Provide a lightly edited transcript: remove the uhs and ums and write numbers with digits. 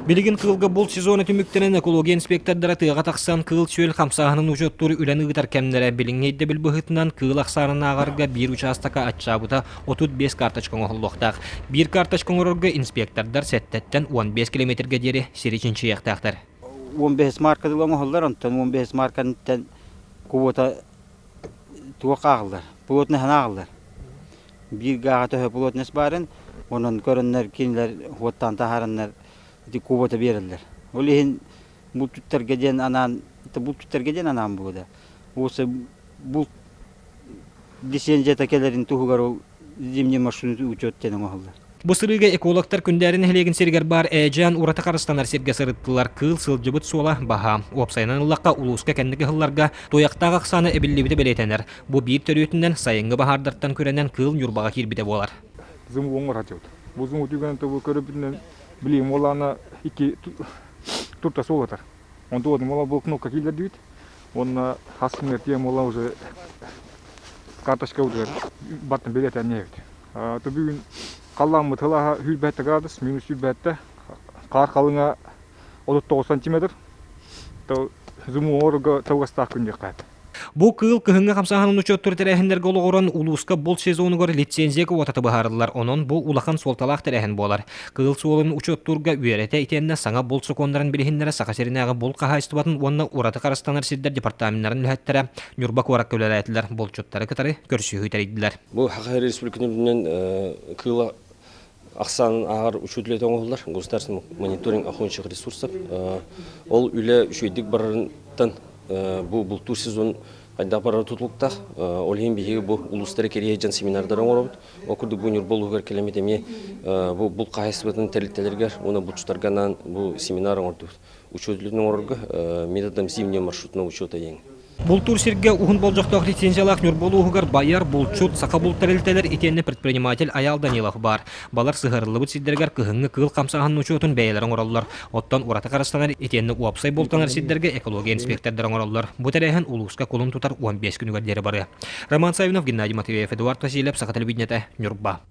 Билигин кыылга бул сезоны түмүктенен экология инспектордара тыга таксан кыыл-суол хамсааьынын учуоттуур үлэн ыгытар кемнере билиңейде билбыхытынан кыыл аксарына агарга бир участокка атчабыта 35 карточкоң оголлуктаах. Бир карточкоң орорга инспектордар сеттеттен 15 километрге дери сири чинчийиэктээхтэр. 15 маркады оголлар, онтон 15 марканын квота туакагылар. Плотный ханагылар. Бир гага төһө плотность барын, онун көрөннөр кинилер хоттан тахараннар квота берилер. Олин бултуурга ден анан буда. Осы бул лицензия такелерин тугугару зимний маршрут учоттен оголлар. Бу сырыга экологтор күндәрен хелеген сергер бар эжан урата карыстанар серге сырыттылар кыыл-сылжыбыт суола баха. Опсайнан ыллакка улууска кендеги хылларга тояктагы аксаны эбиллибите белетенер. Бу бир төрүтүнөн сайынгы бахардартан көрөнен кыыл Ньурбага кирбите болар. Зымы оңор хачыт. Бу зымы түгөнөн тобу көрүбүнөн билим оланы 2 турта суолатар. Онда одун мола бул кнопка килдер дейт. Онна хасмер тем ола уже карточка уже баттан белетен нет. То бүгүн қаламы тылаға хүлбәтті градус, минус хүлбәтті, қар қалыңа 39 сантиметр, зуму орыға тауғастақ күнде қайды. Бу кыыл кыьынны хамсааьынын учуоттуур терээхиндерге олоғорон Улууска Булт сезонугар лицензия квотата быһаарылар, онон бу улахан суолталаах терээхин болар. Кыыл-суолун учуоттуурга үөрете итенне саңа болт сокондарын билихиннере саха серинээге бол кахаайстыбатын уонна ураты карыстанар сиддер департаменттарын үлэхэттере НЮРБА куаракка үлэлээтлер, болчуттары кытары көрсүүхүй тэрийдилэр. Бу Хакай Республиканын кыыла аксан агар учуоттуур оңоллар, государственный мониторинг охотничьих ресурсов. Ол үле үшөйдик барарыттан бу бултур сезон хайдах барар тутулуктаах олхин биги бу улустары керейжен семинардар оңоробут. Окурду бу Ньурболугар келемедеме бу кайсыбытын терилтелерге, уна бучтарганан бу семинар оңорду. Учуоттуур оңорга методом зимний маршрутного учета ең. Бултуур сирге ухун болжоктоох лицензиялаах Ньурболуугар байар булчут Саха Булт терилтелер итенне предприниматель Айаал Данилов бар. Балар сыгырылыбыт сиддергер кыьынны кыыл хамсааьынын учуотун бэйэлер оңороллор. Оттон урата карыстанар итенне уапсай болтанар сиддерге экология инспектордара оңороллор. Бу терээхин Улууска кулун тутар 15 күнүгөр дери бары. Роман Савинов, Геннадий Матвеев, Эдуард Васильев, Саха телевидениете, НЮРБА.